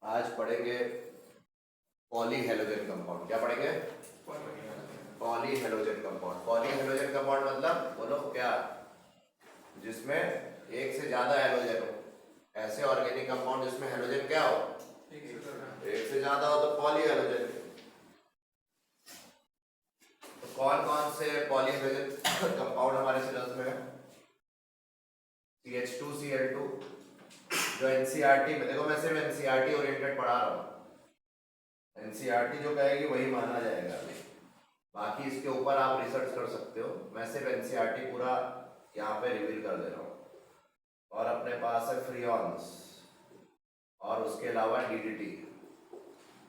आज पढ़ेंगे polyhalogen compound. क्या पढ़ेंगे? Polyhalogen compound. पॉलीहेलोजन कंपाउंड मतलब बोलो क्या? जिसमें एक से ज्यादा हेलोजन हो। ऐसे ऑर्गेनिक कंपाउंड जिसमें हेलोजन क्या हो? एक से ज्यादा हो तो पॉलीहेलोजन। तो कौन कौन से पॉलीहेलोजन कंपाउंड हमारे सिलेबस में है? CH2Cl2 जो एनसीईआरटी में, देखो मैं सिर्फ एनसीईआरटी ओरिएंटेड पढ़ा रहा हूँ। एनसीईआरटी जो कहेगी वही माना जाएगा अभी। बाकी इसके ऊपर आप रिसर्च कर सकते हो। मैं सिर्फ एनसीईआरटी पूरा यहाँ पे रिवील कर दे रहा हूँ। और अपने पास है फ्रीऑन्स और उसके अलावा डीडीटी।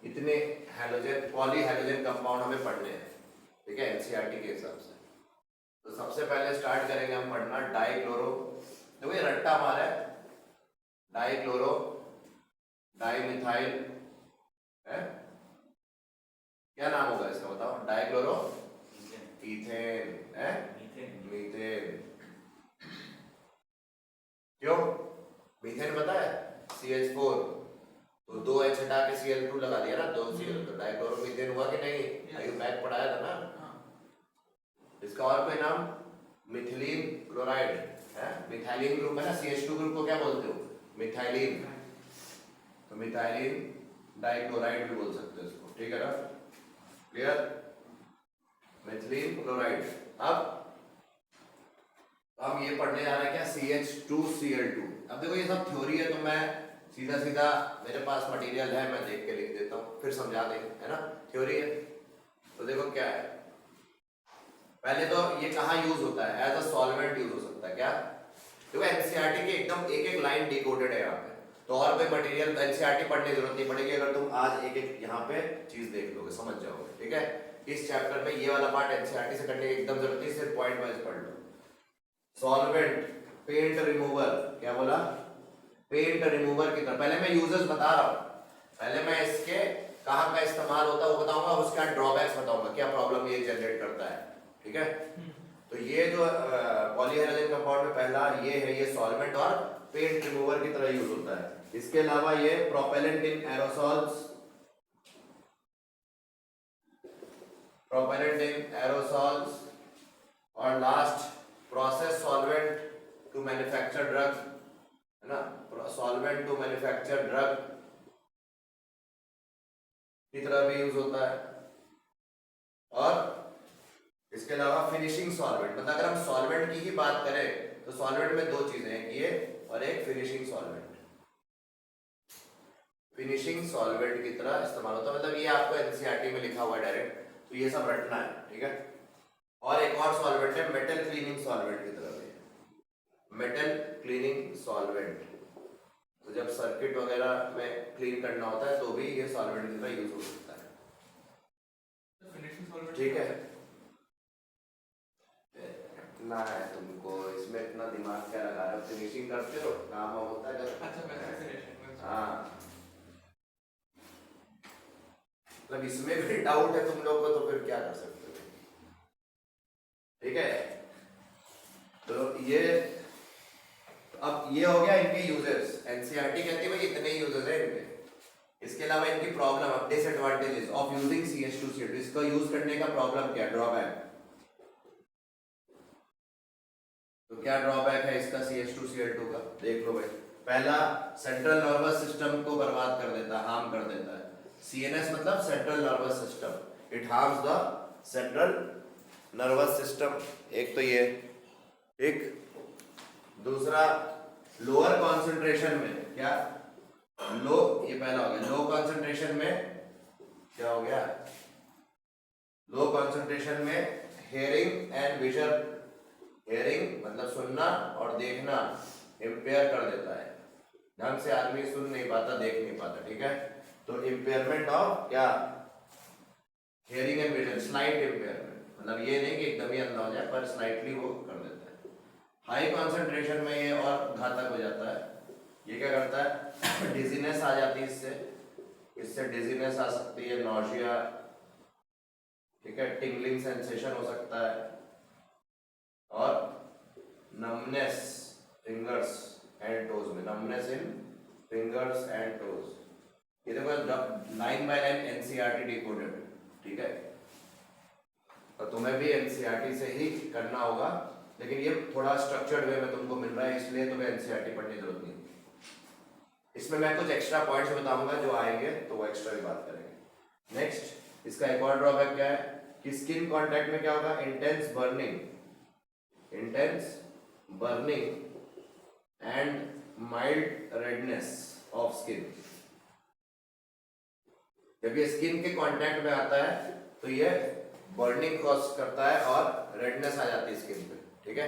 इतने हेलोजन पॉलीहेलोजन कंपाउंड हमें पढ़ने हैं, ठीक है, एनसीईआरटी के हिसाब से। तो सबसे पहले स्टार्ट करेंगे हम पढ़ना डाइक्लोरो। देखो ये रट्टा मारा है, डाइक्लोरो डाइमिथाइल है। क्या नाम होगा इसका बताओ? डाइक्लोरो इथेन है, मीथेन। क्यों? मीथेन पता है CH4, तो 2H हटा के Cl2 लगा दिया ना, 2Cl, तो डाइक्लोरो मीथेन हुआ कि नहीं? आयु बैक पढ़ाया था ना। इसका और कोई नाम मिथिलीन क्लोराइड है। मिथाइलिन ग्रुप है ना, CH2 ग्रुप को क्या बोलते हो? मिथाइलिन। तो मिथाइलिन डाइक्लोराइड भी बोल सकते हो इसको, ठीक है ना? क्लियर? Methylene chloride. अब हम ये पढ़ने जा रहे हैं क्या? CH2Cl2। अब देखो ये सब थ्योरी है, तो मैं सीधा सीधा मेरे पास मटेरियल है, मैं देख के लिख देता हूँ, फिर समझा देंगे, है ना? थ्योरी है तो देखो क्या है। पहले तो ये कहाँ यूज होता है? एज अ सॉल्वेंट यूज हो सकता है। क्या? देखो एनसीईआरटी की एकदम एक एक लाइन डिकोडेड है यहाँ पे, तो और कोई मटेरियल एनसीईआरटी पढ़ने की जरूरत नहीं पड़ेगी अगर तुम आज एक एक यहाँ पे चीज देख लोगे, समझ जाओगे, ठीक है? इस चैप्टर में ये वाला पार्ट एनसीईआरटी से करने की एकदम जरूरत नहीं, सिर्फ पॉइंट वाइज पढ़ लो। Solvent, paint remover. क्या बोला? पेंट रिमूवर की तरह। पहले मैं यूजर्स बता रहा हूँ, पहले मैं इसके कहाँ का इस्तेमाल होता है वो बताऊंगा, उसका ड्रॉबैक्स बताऊंगा, क्या प्रॉब्लम ये जनरेट करता है, ठीक है? तो ये जो पॉलीहेलोजन कंपाउंड में पहला ये है, ये सॉल्वेंट और पेंट रिमूवर की तरह यूज होता है। इसके अलावा ये propellant in aerosols, propellant in aerosols, और last process solvent to manufacture drug, है ना? सॉल्वेंट टू मैन्युफैक्चर ड्रग की तरह भी यूज होता है। और इसके अलावा फिनिशिंग सॉल्वेंट, मतलब अगर हम सॉल्वेंट की ही बात करें तो सॉल्वेंट में दो चीजें हैं, ये और एक फिनिशिंग सॉल्वेंट। फिनिशिंग सॉल्वेंट की तरह इस्तेमाल होता है, मतलब ये आपको एनसीईआरटी में लिखा हुआ है डायरेक्ट, तो ये सब रटना है, ठीक है? और एक और सॉल्वेंट है मेटल क्लीनिंग सॉल्वेंट की तरह, मेटल क्लीनिंग सॉल्वेंट। तो जब सर्किट वगैरह में क्लीन करना होता है तो भी ये सॉल्वेंट की तरह यूज हो सकता है, ठीक है? ना है तुमको इसमें इतना दिमाग क्या लगा रहे हो? फिनिशिंग करते हो, काम होता है जब। अच्छा, हाँ, मतलब इसमें भी डाउट है तुम लोग को तो फिर क्या कर सकते हो, ठीक है? तो ये अब ये हो गया इनके यूजर्स। एनसीईआरटी कहती है भाई इतने यूजर्स हैं इनके। इसके अलावा इनकी problem, disadvantages of using CH2Cl2, इसका यूज करने का प्रॉब्लम क्या, ड्रॉबैक? तो क्या ड्रॉबैक है इसका CH2Cl2 का? देख लो भाई। पहला, सेंट्रल नर्वस सिस्टम को बर्बाद कर देता है, हार्म कर देता है। CNS मतलब central nervous system, it harms the central nervous system. एक तो ये, एक दूसरा लोअर कॉन्सेंट्रेशन में, क्या लो, ये पहला हो गया। लो कॉन्सेंट्रेशन में क्या हो गया? लो कॉन्सेंट्रेशन में हेयरिंग एंड विजन, हेयरिंग मतलब सुनना और देखना इम्पेयर कर देता है। ढंग से आदमी सुन नहीं पाता, देख नहीं पाता, ठीक है? तो इम्पेयरमेंट ऑफ क्या? Hearing and vision, slight impairment, मतलब ये नहीं कि एकदम ही अंधा हो जाए, पर स्लाइटली वो कर देता है। हाई कॉन्सेंट्रेशन में ये और घातक हो जाता है। ये क्या करता है? डिजीनेस आ जाती है इससे डिजीनेस आ सकती है, नॉशिया, ठीक है, टिंगलिंग सेंसेशन हो सकता है, और नमनेस फिंगर्स एंड टोज में, numbness in fingers and toes, ये देखो line by line NCERT decoded, ठीक है। और तुम्हें भी एनसीईआरटी से ही करना होगा, लेकिन ये थोड़ा स्ट्रक्चर्ड वे में तुमको मिल रहा है, इसलिए तुम्हें एनसीईआरटी पढ़ने की जरूरत नहीं। इसमें मैं कुछ एक्स्ट्रा पॉइंट्स बताऊंगा जो आएंगे तो वो एक्स्ट्रा भी बात करेंगे। नेक्स्ट, इसका एक और ड्रॉबैक क्या है कि स्किन कांटेक्ट में क्या होगा, intense burning and mild redness of skin. जब ये स्किन के कांटेक्ट में आता है तो ये बर्निंग कॉज करता है और रेडनेस आ जाती है स्किन पे, ठीक है।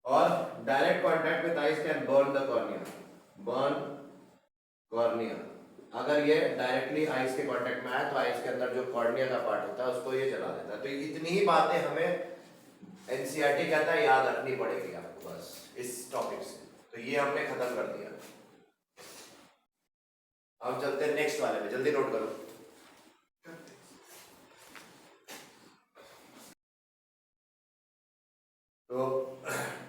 और direct contact with eyes can burn the cornea. अगर ये डायरेक्टली आईज के कांटेक्ट में आए तो आईज के अंदर जो कॉर्निया का पार्ट होता है उसको ये जला देता है। तो इतनी ही बातें हमें एनसीईआरटी कहता है याद रखनी पड़ेगी आपको बस इस टॉपिक से। तो ये हमने खत्म कर दिया। अब चलते हैं नेक्स्ट वाले में, जल्दी नोट करो। तो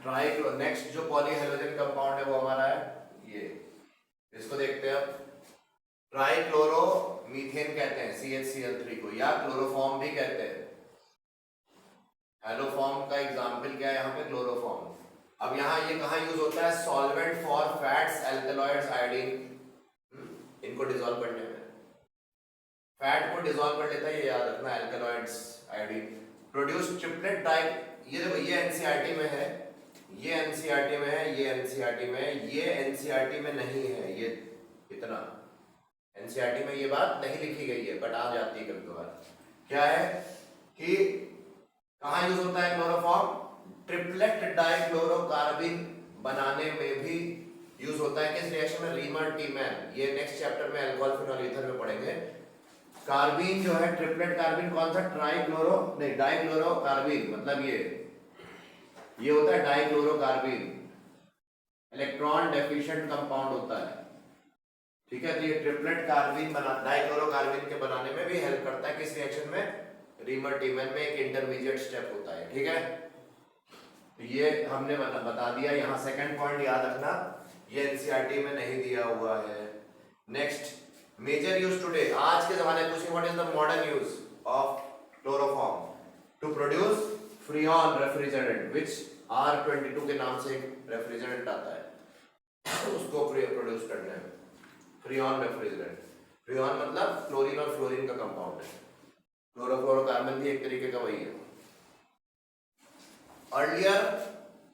ट्राइक्लो नेक्स्ट जो पॉलीहेलोजन कंपाउंड है वो हमारा है ये, इसको देखते हैं अब। ट्राइक्लोरो मीथेन कहते हैं CHCl3 को, या क्लोरोफॉर्म भी कहते हैं। हेलोफॉर्म का एग्जांपल क्या है यहाँ पे, क्लोरोफॉर्म। अब यहाँ ये कहाँ यूज होता है, solvent for fats, alkaloids, iodine, इनको डिसॉल्व करने में। फैट को डिसॉल्व कर लेता है, ये याद रखना, alkaloids, iodine. Produce triplet dye, ये देखो ये एनसीईआरटी में है, ये एनसीईआरटी में है, ये एनसीईआरटी में है, ये एनसीईआरटी में नहीं है। ये इतना एनसीईआरटी में ये बात नहीं लिखी गई है, बट आ जाती है कभी कभार। क्या है कि कहाँ यूज होता है क्लोरोफॉर्म, ट्रिपलेट डाइक्लोरोकार्बिन बनाने में भी यूज होता है। किस रिएक्शन में, रीमर टीमैन। ये नेक्स्ट चैप्टर में अल्कोहल फिनॉल ईथर में पढ़ेंगे। कार्बिन जो है, ट्रिपलेट कार्बिन कौन सा, ट्राइक्लोरो नहीं डाइक्लोरोकार्बिन, मतलब ये होता है डाइक्लोरोकार्बिन, इलेक्ट्रॉन डेफिशिएंट कंपाउंड होता है, ठीक है। तो ये ट्रिपलेट कार्बिन डाइक्लोरोकार्बिन के बनाने में भी हेल्प करता है। किस रिएक्शन में, रीमर टीमैन में एक इंटरमीडिएट स्टेप होता है, ठीक है। तो ये हमने बता दिया। यहाँ सेकंड पॉइंट याद रखना, ये एनसीईआरटी में नहीं दिया हुआ है। नेक्स्ट, मेजर यूज टुडे, आज के जमाने में पूछेंगे what is the modern use of chloroform to produce freon refrigerant, which R22 के नाम से एक रेफ्रिजरेंट आता है उसको प्रोड्यूस करने में। फ्रीऑन रेफ्रिजरेंट, फ्रीऑन मतलब क्लोरीन और फ्लोरीन का कंपाउंड है। क्लोरोफ्लोरोकार्बन भी एक तरीके का वही है। Earlier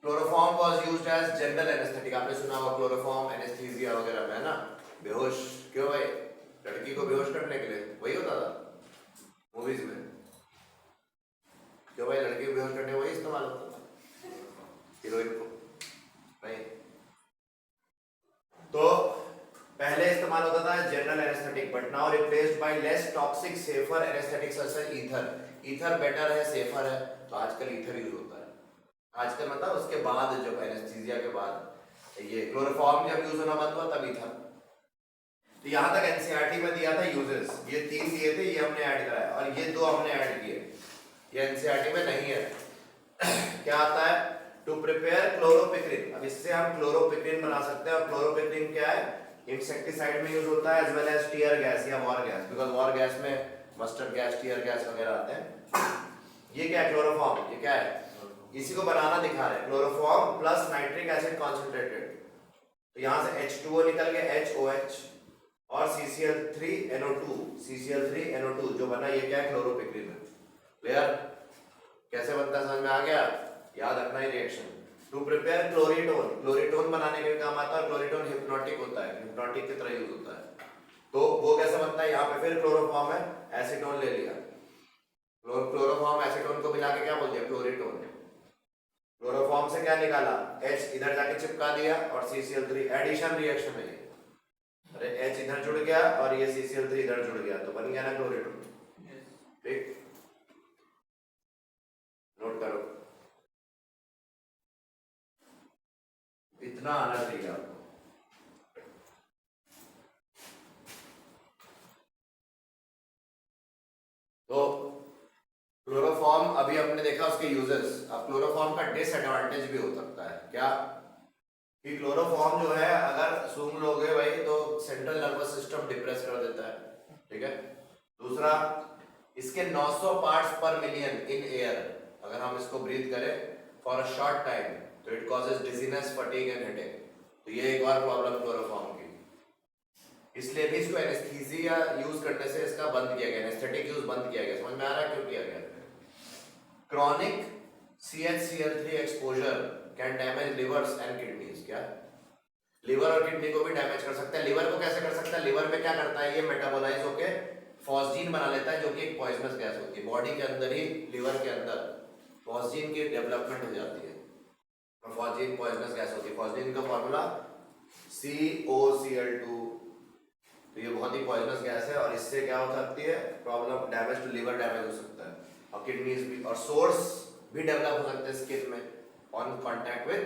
chloroform was used as general anaesthetic, आपने सुना होगा क्लोरोफॉर्म एनेस्थीसिया वगैरह में, है ना। बेहोश क्यों भाई, लड़की को बेहोश करने के लिए वही होता था मूवीज में, क्यों भाई, लड़की को बेहोश करने वही इस्तेमाल होता था हीरोइन को, नहीं। तो पहले इस्तेमाल होता था general anaesthetic, but now replaced by less toxic safer anaesthetic such as ether. Ether better है, सेफर है, तो आजकल ईथर यूज होता है। आजकल मतलब उसके बाद, जब एनेस्थीसिया के बाद ये क्लोरोफॉर्म जब यूज होना बंद हुआ तब ईथर। तो यहां तक एनसीईआरटी में दिया था यूजेस, ये 3 दिए थे, ये हमने ऐड कराया, और ये 2 हमने ऐड किए, ये एनसीईआरटी में नहीं है। क्या आता है, टू प्रिपेयर क्लोरोपिक्रिन। अब इससे हम क्लोरोपिक्रिन बना सकते हैं, और क्लोरोपिक्रिन क्या है, इंसेक्टिसाइड में यूज होता है, as well as tear gas या war gas, because war gas में मस्टर्ड गैस, टीयर गैस वगैरह आते हैं। ये क्या है, क्लोरोफॉर्म, ये क्या है, इसी को बनाना दिखा रहे हैं, chloroform plus nitric acid concentrated. तो यहां से H2O निकल के HOH और CCl3NO2 जो बना, ये क्या है, क्लोरोपिक्रिन है। क्लियर, कैसे बनता है समझ में आ गया, याद रखना ही रिएक्शन। टू प्रिपेयर क्लोरीटोन, क्लोरीटोन बनाने के काम आता है। क्लोरीटोन हिप्नोटिक होता है, हिप्नोटिक की तरह यूज होता है। तो वो कैसे बनता है, यहाँ पे फिर क्लोरोफॉर्म है, एसीटोन ले लिया, क्लोरोफॉर्म एसीटोन को मिला के क्या बोल दिया, क्लोरीटोन। क्लोरोफॉर्म से क्या निकाला, H इधर जाके चिपका दिया, और CCl3, एडिशन रिएक्शन है ये। अरे H इधर जुड़ गया और ये CCl3 इधर जुड़ गया, तो बन गया ना क्लोरीटोन। ठीक, नोट करो, इतना आना चाहिए आपको। तो क्लोरोफॉर्म अभी हमने देखा उसके यूजेस। अब क्लोरोफॉर्म का डिसएडवांटेज भी हो सकता है, क्या कि क्लोरोफॉर्म जो है अगर सूंघ लोगे भाई तो सेंट्रल नर्वस सिस्टम डिप्रेस कर देता है, ठीक है। दूसरा, इसके 900 पार्ट्स पर मिलियन इन एयर, अगर हम इसको ब्रीथ करें फॉर अ शॉर्ट टाइम तो it causes dizziness, fatigue and headache. तो ये एक और प्रॉब्लम क्लोरोफॉर्म की, इसलिए भी इसको एनेस्थीसिया यूज करने से इसका बंद किया गया, एनेस्थेटिक यूज बंद किया गया। समझ में आ रहा है क्यों किया गया? Chronic CHCl3 exposure can damage levers and kidneys. क्या? लिवर और किडनी को भी डैमेज कर सकता है। लिवर को कैसे कर सकता है? लिवर में क्या करता है, ये मेटाबोलाइज होके फॉस्जीन बना लेता है, जो कि एक पॉइजनस गैस होती है। बॉडी के अंदर ही, लिवर के अंदर फॉस्जीन की डेवलपमेंट हो जाती है और फॉस्जीन पॉइजनस गैस होती है। फॉस्जीन का फॉर्मूला COCl2। तो ये बहुत ही पॉइजनस गैस है और इससे क्या हो सकती है problem, damage to liver damage हो सकता है और किडनीज भी, और सोर्स भी डेवलप हो सकते हैं स्किन में ऑन कांटेक्ट विद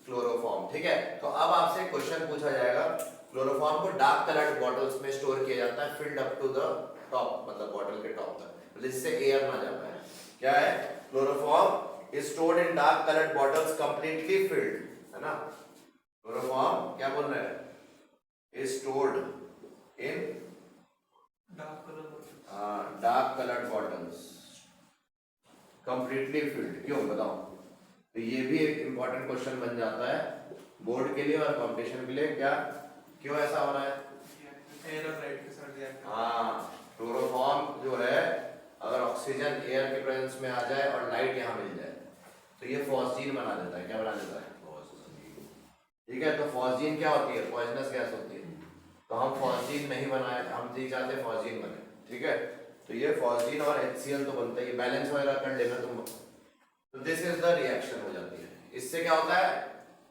क्लोरोफॉर्म, ठीक है। तो अब आपसे क्वेश्चन पूछा जाएगा, क्लोरोफॉर्म को डार्क कलर्ड बॉटल्स में स्टोर किया जाता है, filled up to the top, मतलब बॉटल के टॉप तक, जिससे एयर ना जा पाए। क्या है? Chloroform is stored in dark coloured bottles completely filled, है ना। क्लोरोफॉर्म क्या बोल रहे हैं? Is stored in dark coloured bottles completely filled. क्यों, बताओ? तो ये भी एक इंपॉर्टेंट क्वेश्चन बन जाता है बोर्ड के लिए और कंपटीशन के लिए। क्या, क्यों ऐसा हो रहा है? एयर और लाइट के साथ रिएक्ट। हाँ, क्लोरोफॉर्म जो है, अगर ऑक्सीजन एयर के प्रेजेंस में आ जाए और लाइट यहाँ मिल जाए तो ये फॉस्जीन बना देता है। क्या बना देता है? ठीक है। तो फॉस्जीन क्या होती है? पॉइजनस गैस होती है। तो हम फॉस्जीन नहीं बनाए, हम जी चाहते फॉस्जीन बने, ठीक है। तो ये फॉस्जीन और HCl तो बनता है, बैलेंस वगैरह कर लेना तुम। तो दिस इज द रिएक्शन हो जाती है। इससे क्या होता है,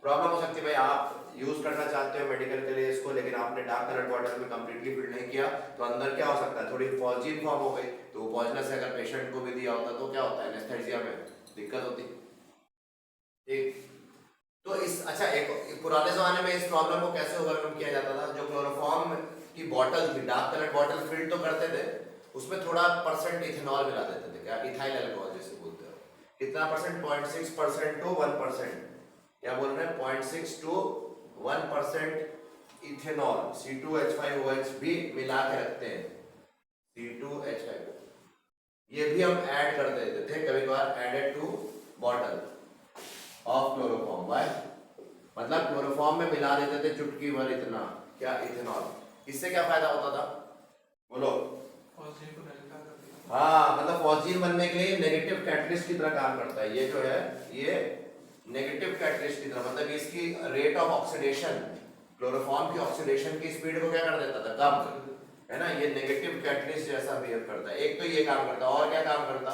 प्रॉब्लम हो सकती है, भाई आप यूज करना चाहते हो मेडिकल के लिए इसको, लेकिन आपने डार्क कलर बॉटल में कंप्लीटली फिल नहीं किया, तो अंदर क्या हो सकता है, थोड़ी फॉस्जीन फॉर्म हो गई। तो वो पॉइजनस अगर पेशेंट को भी दिया होता तो क्या होता है, एनेस्थेसिया में दिक्कत होती। ठीक। तो इस, अच्छा, एक पुराने जमाने में इस प्रॉब्लम को कैसे ओवरकम किया जाता था? जो क्लोरोफॉर्म की बॉटल थी, डार्क कलर बॉटल फिल्ड तो करते थे, उसमें थोड़ा परसेंट इथेनॉल मिला देते थे। क्या? इथाइल अल्कोहल जिसे बोलते हो। कितना परसेंट? 0.6% टू 1%। क्या बोल रहे हैं? 0.6 टू 1% इथेनॉल, C2H5OH भी मिला के रखते हैं। C2H5 ये भी हम ऐड कर देते थे कभी कभार, added to bottle of chloroform. Why? मतलब क्लोरोफॉर्म में मिला देते थे चुटकी भर इतना, क्या, इथेनॉल। इससे क्या फायदा होता था, बोलो? फॉस्जीन को नलिका कर देता। हाँ, मतलब फॉस्जीन बनने के लिए नेगेटिव कैटलिस्ट की तरह काम करता है। ये जो है, ये नेगेटिव कैटलिस्ट की तरह, मतलब इसकी रेट ऑफ ऑक्सीडेशन, क्लोरोफॉर्म की ऑक्सीडेशन की स्पीड को क्या कर देता था, कम, है ना। ये नेगेटिव कैटलिस्ट जैसा बिहेव करता है। एक तो ये काम करता, और क्या काम करता?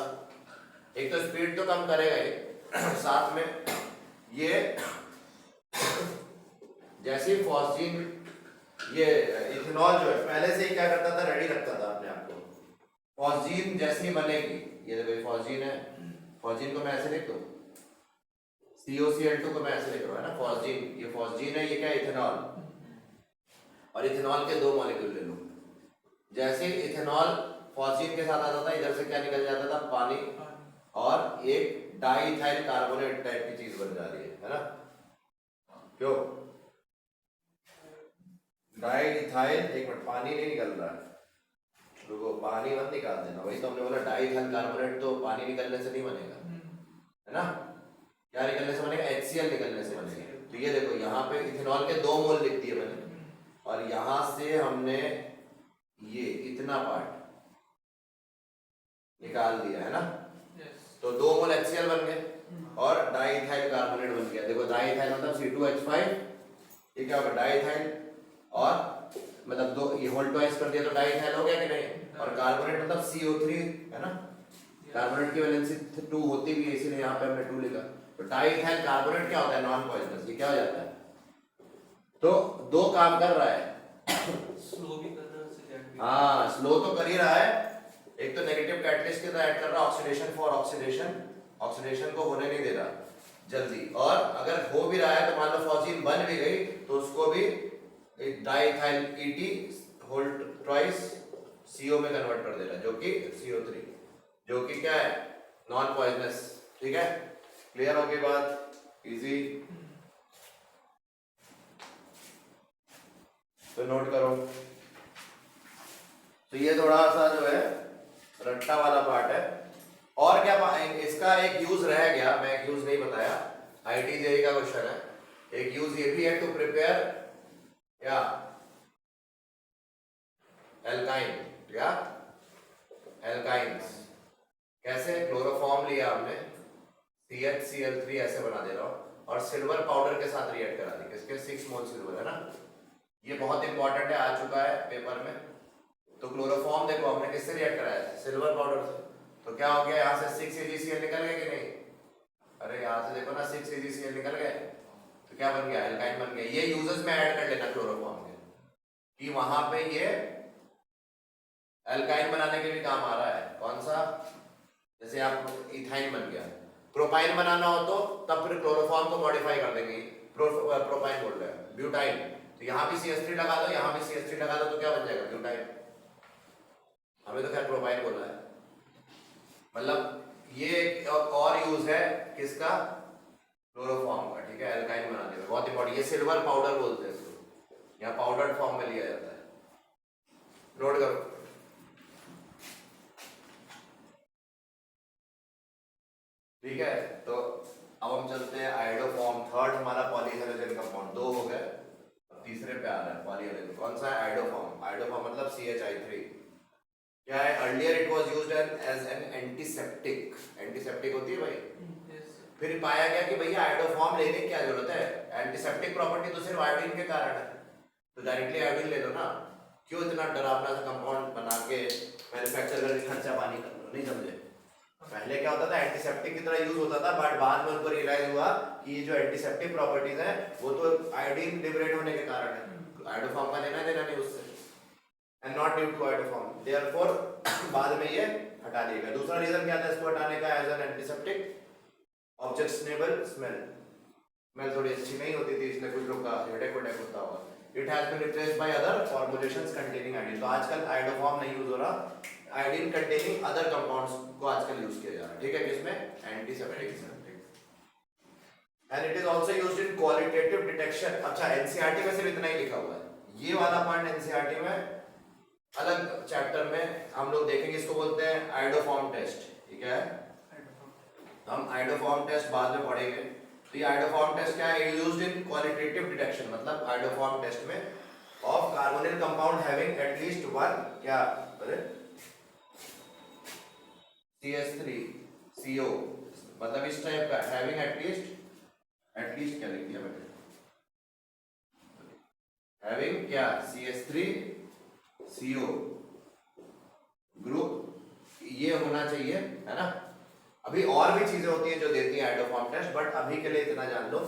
एक तो स्पीड तो कम करेगा ही, साथ में ये जैसे फॉस्जीन, ये इथेनॉल जो है पहले से ही क्या करता था, रेडी रखता था अपने आप को। फॉस्जीन जैसे ही बनेगी, ये देखो फॉस्जीन है, फॉस्जीन को मैं ऐसे लिख दूं, COCl2 को मैं ऐसे लिख रहा हूं, है ना, फॉस्जीन। ये फॉस्जीन है, ये क्या है, इथेनॉल। और इथेनॉल के 2 मॉलिक्यूल ले लो। जैसे इथेनॉल फॉस्जीन के साथ आता था, इधर से क्या निकल जाता था, पानी, और एक डाइइथाइल कार्बोनेट टाइप की चीज बन जा रही है ना। क्यों? डाइइथाइल, एक मिनट, पानी नहीं निकल रहा है, रुको, पानी मत निकाल देना। वही तो हमने बोला, डाइइथाइल कार्बोनेट तो पानी निकलने से नहीं बनेगा, है ना। क्या निकलने से बनेगा? HCl निकलने से बनेगा। तो ये देखो, यहाँ पे इथेनॉल के 2 मोल लिख दिए मैंने, और यहां से हमने ये इतना पार्ट निकाल दिया, है ना। तो 2 मोल HCl बन गए और डाइइथाइल कार्बोनेट बन गया। देखो, डाइइथाइल मतलब C2H5, ये क्या होगा, डाइइथाइल, और मतलब 2 ये होल ट्वाइस कर दिया तो डाइइथाइल हो गया कि नहीं। और कार्बोनेट मतलब CO3, है ना। कार्बोनेट की वैलेंसी 2 होती भी है, इसीलिए यहाँ पे हमने 2 लिखा। तो डाइइथाइल कार्बोनेट क्या होता है, नॉन पॉइजनस। ये क्या हो जाता है, तो 2 काम कर रहा है, स्लो भी कर रहा है, रिएक्ट भी। हाँ, स्लो तो कर ही रहा है। एक तो नेगेटिव कैटलिस्ट की तरह ऐड कर रहा है, ऑक्सीडेशन फॉर ऑक्सीडेशन, ऑक्सीडेशन को होने नहीं दे रहा जल्दी। और अगर हो भी रहा है तो मान लो फॉस्जीन बन भी गई तो उसको भी diethyl ET whole twice CO में कन्वर्ट कर दे रहा है, जो कि CO3, जो कि क्या है, नॉन पॉइजनस। ठीक है, क्लियर हो गई बात, इजी। तो नोट करो। तो ये थोड़ा सा जो है रट्टा वाला पार्ट है। और क्या इसका एक यूज रह गया, मैं एक यूज नहीं बताया, आईटी जेई का क्वेश्चन है। एक यूज ये भी है टू प्रिपेयर या एल्काइन या एल्काइंस। कैसे? क्लोरोफॉर्म लिया हमने, CHCl3 ऐसे बना दे रहा हूं और सिल्वर पाउडर के साथ रिएक्ट करा दी। किसके? 6 मोल सिल्वर है ना। ये बहुत इंपॉर्टेंट है, आ चुका है पेपर में। तो क्लोरोफॉर्म देखो हमने किससे रिएक्ट कराया था? सिल्वर पाउडर से। तो क्या हो गया यहाँ से 6 AgCl निकल गए कि नहीं? अरे यहाँ से देखो ना 6 AgCl निकल गए, तो क्या बन गया? एल्काइन बन गया। ये यूजेस में ऐड कर लेना क्लोरोफॉर्म के, कि वहां पे ये एल्काइन बनाने के भी काम आ रहा है। कौन सा? जैसे आप इथाइन बन गया, प्रोपाइन बनाना हो तो तब फिर क्लोरोफॉर्म को मॉडिफाई कर देंगे। प्रोपाइन बोल रहे हैं, ब्यूटाइन। तो यहाँ भी CH3 लगा दो, यहाँ भी CH3 लगा दो, तो क्या बन जाएगा? ब्यूटाइन। हमें तो खैर प्रोपाइन बोला है। मतलब ये एक और यूज है किसका? क्लोरोफॉर्म का, ठीक है, एल्काइन बनाने में। बहुत इंपॉर्टेंट। ये सिल्वर पाउडर बोलते हैं इसको, यहाँ पाउडर्ड फॉर्म में लिया जाता है। नोट करो। ठीक है, तो अब हम चलते हैं आयोडोफॉर्म। थर्ड हमारा पॉलीहेलोजन कंपाउंड, 2 हो गए, अब तीसरे पे आ रहा है पॉलीहेलोजन। कौन सा है? आयोडोफॉर्म। आयोडोफॉर्म मतलब CHI3। क्या है? Earlier it was used as an antiseptic. Antiseptic होती है भाई। Yes, sir. फिर पाया गया कि भैया आयोडोफॉर्म लेने की क्या जरूरत है, एंटीसेप्टिक प्रॉपर्टी तो सिर्फ आयोडीन के कारण है, तो डायरेक्टली आयोडीन ले लो ना। क्यों इतना डरावना सा कंपाउंड बना के मैन्युफैक्चर करके खर्चा पानी कर लो? नहीं समझे? पहले क्या होता था? एंटीसेप्टिक की तरह यूज होता था, बट बाद में उनको रियलाइज हुआ कि ये जो एंटीसेप्टिक प्रॉपर्टीज है वो तो आयोडीन लिबरेट होने के कारण है। आयोडोफॉर्म का लेना देना नहीं उससे, and not due to iodoform. Therefore बाद में ये हटा दिया गया। दूसरा रीजन क्या था इसको हटाने का? As an antiseptic, objectionable smell. Smell थोड़ी अच्छी नहीं होती थी, इसलिए कुछ लोग का हेडेक वेडेक होता हुआ। It has been replaced by other formulations containing iodine. तो आजकल आयोडोफॉर्म नहीं यूज हो रहा, आयोडीन कंटेनिंग अदर कंपाउंड्स को आजकल यूज किया जा रहा है। ठीक है, किसमें? Antiseptic. And it is also used in qualitative detection. अच्छा, एनसीईआरटी में सिर्फ इतना ही लिखा हुआ है। ये वाला पॉइंट एनसीईआरटी में अलग चैप्टर में हम लोग देखेंगे, इसको बोलते हैं आयोडोफॉर्म टेस्ट। ठीक है, हम आयोडोफॉर्म टेस्ट बाद में पढ़ेंगे। तो ये आयोडोफॉर्म टेस्ट क्या है? यूज्ड इन क्वालिटेटिव डिटेक्शन, मतलब आयोडोफॉर्म टेस्ट में of carbonyl compound having at least one क्या CH3CO, मतलब इस टाइप का, हैविंग एटलीस्ट क्या लिख दिया मैंने? हैविंग क्या? CH3CO ग्रुप ये होना चाहिए, है ना। अभी और भी चीजें होती हैं जो देती हैं आयोडोफॉर्म टेस्ट, बट अभी के लिए इतना जान लो,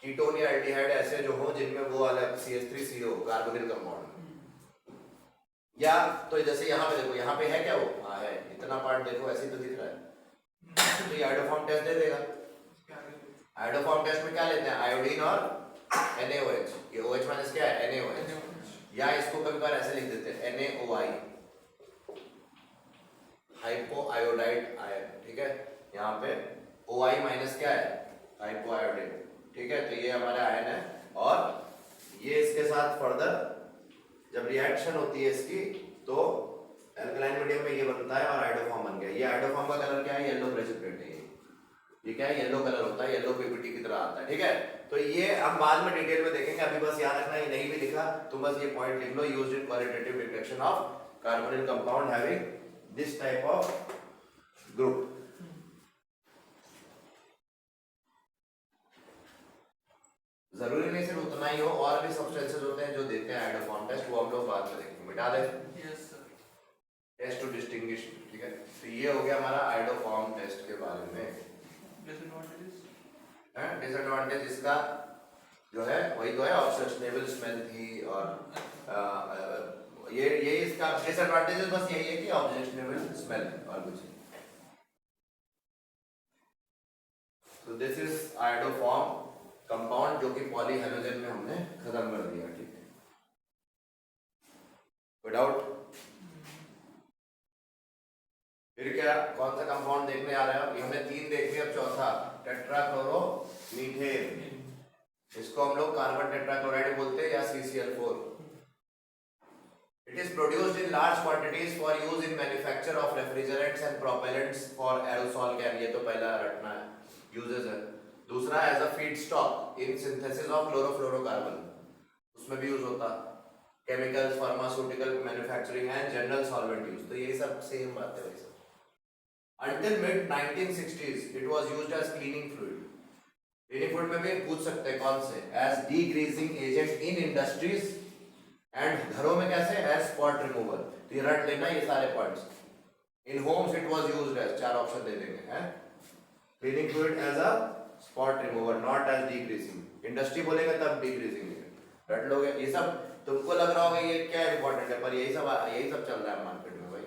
कीटोन या एल्डिहाइड ऐसे जो हो जिनमें वो अलग CH3CO कार्बोनिल कंपाउंड, या तो जैसे यहाँ पे देखो, यहाँ पे है क्या? वो हाँ है, इतना पार्ट देखो ऐसे ही तो दिख रहा है। तो ये आयोडोफॉर्म टेस्ट दे देगा। आयोडोफॉर्म टेस्ट में क्या लेते हैं? आयोडीन और NaOH। ये OH माइनस क्या है? NaOH। या इसको कभी बार ऐसे लिख देते हैं NaOI, हाइपो आयोडाइड आयन। ठीक है, यहाँ पे OI माइनस क्या है? Hypo iodide. ठीक है, तो ये हमारा आयन है, और ये इसके साथ फर्दर जब रिएक्शन होती है इसकी, तो एल्कलाइन मीडियम में ये बनता है और आयोडोफॉर्म बन गया। ये आयोडोफॉर्म का कलर क्या है? येलो प्रेसिपिटेट है। ये क्या है? येलो कलर होता है, येलो पीपीटी की तरह आता है। ठीक है, तो ये हम बाद में डिटेल में देखेंगे। अभी बस याद रखना, ये नहीं भी लिखा तो बस ये पॉइंट लिख लो, used in qualitative detection of carbonyl compound having this type of group. जरूरी नहीं सिर्फ उतना ही हो, और भी सब्सटेंसेस होते हैं जो देते हैं आयोडोफॉर्म टेस्ट, वो हम लोग बाद में देखेंगे। मिटा दे टेस्ट टू डिस्टिंग्विश। ठीक है, तो ये हो गया हमारा आयोडोफॉर्म टेस्ट के बारे में। डिसएडवांटेज इसका जो है वही तो है, ऑब्जेक्शनेबल स्मेल थी, और ये इसका डिसएडवांटेज बस यही है कि ऑब्जेक्शनेबल स्मेल, और कुछ नहीं। तो दिस इज आयोडोफॉर्म कंपाउंड, जो कि पॉलीहेलोजन में हमने खत्म कर दिया। ठीक है, विदाउट। फिर क्या, कौन सा कंपाउंड देखने आ रहे हैं? हमने 3 देख लिया, अब चौथा टेट्राक्लोरोमीथेन। इसको हम लोग कार्बन टेट्राक्लोराइड बोलते हैं या CCl4। It is produced in large quantities for use in manufacture of refrigerants and propellants for aerosol can, ये तो पहला रटना है, uses है. दूसरा as a feedstock in synthesis of chlorofluorocarbon, उसमें भी यूज होता है. Chemicals, pharmaceutical manufacturing and general solvent use. तो ये सब सेम बात है वैसे. Until mid 1960s, it was used as cleaning fluid. Cleaning fluid में भी पूछ सकते हैं कौन से? As degreasing agent in industries and घरों में कैसे? As spot removal. तो ये रट लेना ये सारे points. In homes it was used as, चार ऑप्शन दे देंगे हैं. Cleaning fluid as a spot remover, not as degreasing. Industry बोलेंगे तब degreasing है. रट लोगे ये सब. तुमको लग रहा होगा ये क्या इंपॉर्टेंट है, पर यही सब चल रहा है मार्केट में भाई.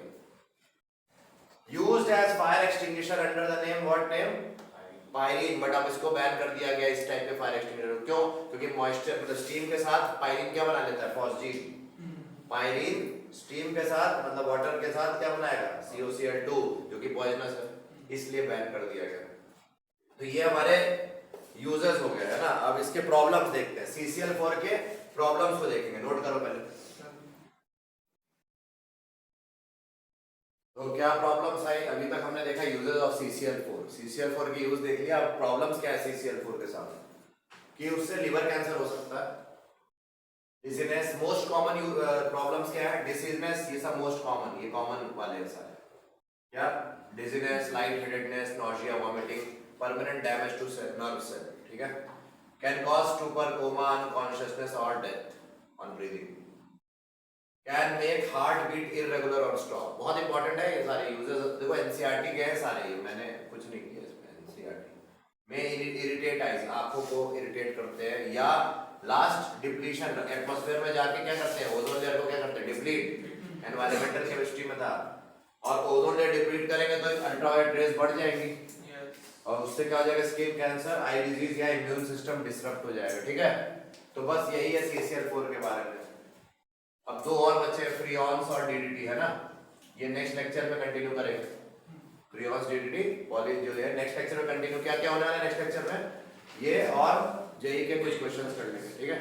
Used as fire extinguisher under the name what name? Pyrene. But अब इसको बैन कर दिया गया इस टाइप के फायर एक्सटिंग्विशर. क्यों? क्योंकि मॉइस्चर मतलब स्टीम के साथ पायरीन क्या बना लेता है? फॉस्जीन. पायरीन स्टीम के साथ मतलब वाटर के साथ क्या बनाएगा? COCl2 जो कि पॉइजनस है, इसलिए बैन कर दिया गया. तो ये हमारे यूजर्स हो गए है ना. अब इसके प्रॉब्लम्स देखते हैं. CCl4 के प्रॉब्लम्स को देखेंगे. नोट करो पहले. तो क्या प्रॉब्लम्स आई? अभी तक हमने देखा यूजेस ऑफ CCl4. CCl4 की यूज देख लिया. अब प्रॉब्लम्स क्या है CCl4 के साथ? कि उससे लिवर कैंसर हो सकता है. डिजीनेस मोस्ट कॉमन प्रॉब्लम्स क्या है? डिजीनेस ये सब मोस्ट कॉमन, ये कॉमन वाले हैं सारे. क्या? Dizziness, light headedness, nausea, vomiting, permanent damage to nerve cell. ठीक है. Can cause stupor, coma, unconsciousness और death on breathing. Can make heart beat irregular और स्टॉप. बहुत इंपॉर्टेंट है ये सारे यूजेस. देखो NCERT के हैं सारे, ये मैंने कुछ नहीं किया इसमें. NCERT में इरिटेट आइज, आंखों को इरिटेट करते हैं. या लास्ट डिप्लीशन, एटमॉस्फेयर में जाके क्या करते हैं? ओजोन लेयर को क्या करते हैं? डिप्लीट. एनवायरमेंटल केमिस्ट्री में था. और ओजोन लेयर डिप्लीट करेंगे तो अल्ट्रावायलेट रेज बढ़ जाएंगी. और उससे क्या हो जाएगा? स्किन कैंसर, आई डिजीज या इम्यून सिस्टम डिसरप्ट हो जाएगा. ठीक है. तो बस यही है CCl4 के बारे में. अब दो और बचे, फ्रियॉन्स और DDT है ना. ये नेक्स्ट लेक्चर में कंटिन्यू करेंगे. फ्रियॉन्स, DDT, पॉलिन जो है नेक्स्ट लेक्चर में कंटिन्यू. क्या क्या होने वाला है नेक्स्ट लेक्चर में? ये और JEE के कुछ क्वेश्चंस कर लेंगे. ठीक है.